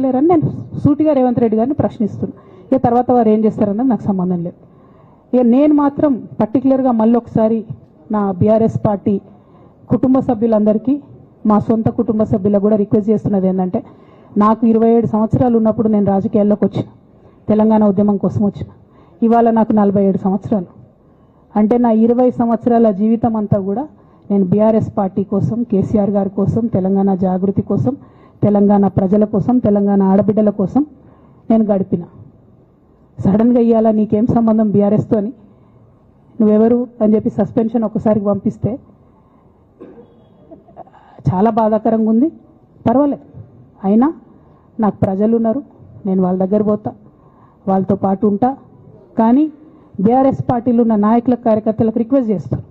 లేరని నేను సూటిగా రేవంత్ రెడ్డి గారిని ప్రశ్నిస్తున్నాను. ఇక తర్వాత వారు ఏం చేస్తారన్నది నాకు సంబంధం లేదు. ఇక నేను మాత్రం పర్టికులర్గా మళ్ళీ ఒకసారి నా బీఆర్ఎస్ పార్టీ కుటుంబ సభ్యులందరికీ, మా సొంత కుటుంబ సభ్యులకు కూడా రిక్వెస్ట్ చేస్తున్నది ఏంటంటే, నాకు 27 సంవత్సరాలు ఉన్నప్పుడు నేను రాజకీయాల్లోకి వచ్చిన, తెలంగాణ ఉద్యమం కోసం వచ్చిన. ఇవాళ నాకు 47 సంవత్సరాలు. అంటే నా 20 సంవత్సరాల జీవితం అంతా కూడా నేను బీఆర్ఎస్ పార్టీ కోసం, కేసీఆర్ గారి కోసం, తెలంగాణ జాగృతి కోసం, తెలంగాణ ప్రజల కోసం, తెలంగాణ ఆడబిడ్డల కోసం నేను గడిపిన. సడన్గా ఇవ్వాలా నీకేం సంబంధం బీఆర్ఎస్తో అని, నువ్వెవరు అని చెప్పి సస్పెన్షన్ ఒకసారికి పంపిస్తే చాలా బాధాకరంగా ఉంది. పర్వాలేదు, అయినా నాకు ప్రజలు ఉన్నారు, నేను వాళ్ళ దగ్గర పోతా, వాళ్ళతో పాటు ఉంటా. కానీ బీఆర్ఎస్ పార్టీలో ఉన్న నాయకులకు, కార్యకర్తలకు రిక్వెస్ట్ చేస్తాను,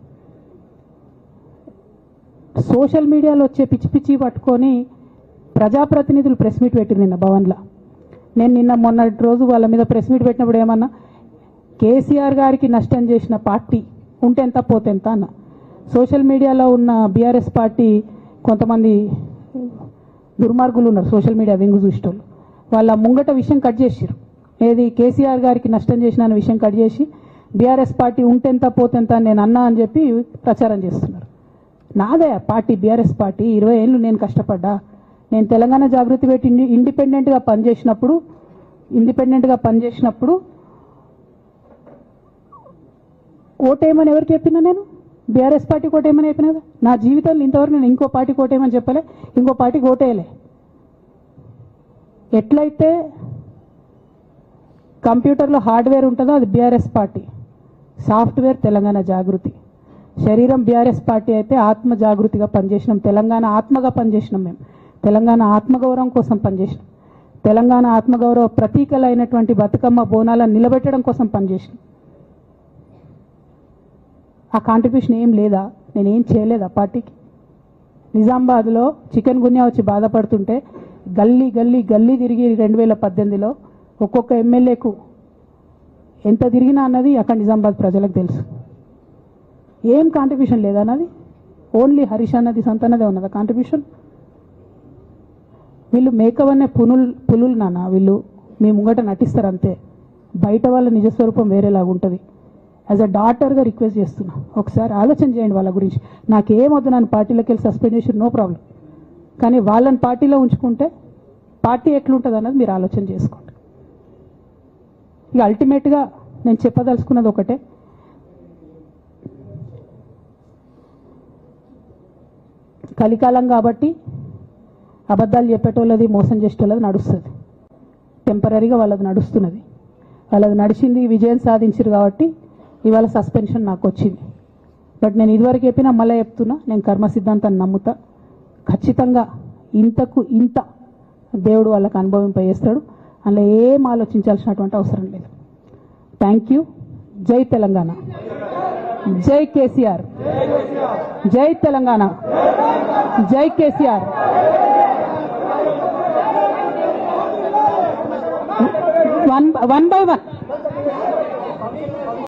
సోషల్ మీడియాలో వచ్చే పిచ్చి పిచ్చి పట్టుకొని ప్రజాప్రతినిధులు ప్రెస్ మీట్ పెట్టింది నిన్న భవన్లో. నేను నిన్న మొన్నటి రోజు వాళ్ళ మీద ప్రెస్ మీట్ పెట్టినప్పుడు ఏమన్నా, కేసీఆర్ గారికి నష్టం చేసిన పార్టీ ఉంటే ఎంత పోతే ఎంత అన్న. సోషల్ మీడియాలో ఉన్న బీఆర్ఎస్ పార్టీ కొంతమంది దుర్మార్గులు ఉన్నారు, సోషల్ మీడియా వెంగు చూసేటోళ్ళు. వాళ్ళ ముంగట విషయం కట్ చేసారు, ఏది కేసీఆర్ గారికి నష్టం చేసిన విషయం కట్ చేసి బీఆర్ఎస్ పార్టీ ఉంటెంత పోతెంత నేను అన్నా అని చెప్పి ప్రచారం చేస్తున్నారు. నాదే పార్టీ బీఆర్ఎస్ పార్టీ, 20 ఏళ్ళు నేను కష్టపడ్డా. నేను తెలంగాణ జాగృతి పెట్టి ఇండిపెండెంట్గా పనిచేసినప్పుడు ఓటేయమని ఎవరికి చెప్పినా? నేను బీఆర్ఎస్ పార్టీకి ఓటేయమని చెప్పినా కదా. నా జీవితంలో ఇంతవరకు నేను ఇంకో పార్టీకి ఓటేయమని చెప్పలే, ఇంకో పార్టీకి ఓటేయలే. ఎట్లయితే కంప్యూటర్లో హార్డ్వేర్ ఉంటుందో అది బీఆర్ఎస్ పార్టీ, సాఫ్ట్వేర్ తెలంగాణ జాగృతి. శరీరం బీఆర్ఎస్ పార్టీ అయితే ఆత్మ జాగృతిగా పనిచేసినాం, తెలంగాణ ఆత్మగా పనిచేసినాం. మేము తెలంగాణ ఆత్మగౌరవం కోసం పనిచేసినాం, తెలంగాణ ఆత్మగౌరవ ప్రతీకలైనటువంటి బతుకమ్మ బోనాలను నిలబెట్టడం కోసం పనిచేసినాం. ఆ కాంట్రిబ్యూషన్ ఏం లేదా? నేనేం చేయలేదా పార్టీకి? నిజామాబాద్లో చికెన్ గున్యా వచ్చి బాధపడుతుంటే గల్లీ గల్లీ గల్లీ తిరిగి 2018లో ఒక్కొక్క ఎమ్మెల్యేకు ఎంత తిరిగినా అన్నది అక్కడ నిజామాబాద్ ప్రజలకు తెలుసు. ఏం కాంట్రిబ్యూషన్ లేదన్నది, ఓన్లీ హరీష్ అన్నది సంతనదే ఉన్నదా కాంట్రిబ్యూషన్? వీళ్ళు మేకవన్నే పులులు నాన్న, వీళ్ళు మీ ముంగట నటిస్తారు అంతే, బయట వాళ్ళ నిజస్వరూపం వేరేలాగా ఉంటుంది. యాజ్ అ డాటర్గా రిక్వెస్ట్ చేస్తున్నా, ఒకసారి ఆలోచన చేయండి వాళ్ళ గురించి. నాకేమొద్దు, నన్ను పార్టీలోకి వెళ్ళి సస్పెండ్ చేసి నో ప్రాబ్లం, కానీ వాళ్ళని పార్టీలో ఉంచుకుంటే పార్టీ ఎట్లుంటుంది అన్నది మీరు ఆలోచన చేసుకోండి. ఇక అల్టిమేట్గా నేను చెప్పదలుచుకున్నది ఒకటే, కలికాలం కాబట్టి అబద్ధాలు చెప్పేటోళ్ళది, మోసం చేసేటోళ్ళది నడుస్తుంది. టెంపరీగా వాళ్ళది నడుస్తున్నది, వాళ్ళది నడిచింది, విజయం సాధించారు కాబట్టి ఇవాళ సస్పెన్షన్ నాకు వచ్చింది. బట్ నేను ఇదివరకు చెప్పినా మళ్ళీ చెప్తున్నా, నేను కర్మ సిద్ధాంతాన్ని నమ్ముతా. ఖచ్చితంగా ఇంతకు ఇంత దేవుడు వాళ్ళకు అనుభవింపజేస్తాడు, అందులో ఏం ఆలోచించాల్సినటువంటి అవసరం లేదు. Thank you. జై తెలంగాణ, జై కేసీఆర్, జై తెలంగాణ, జై కేసీఆర్. One by one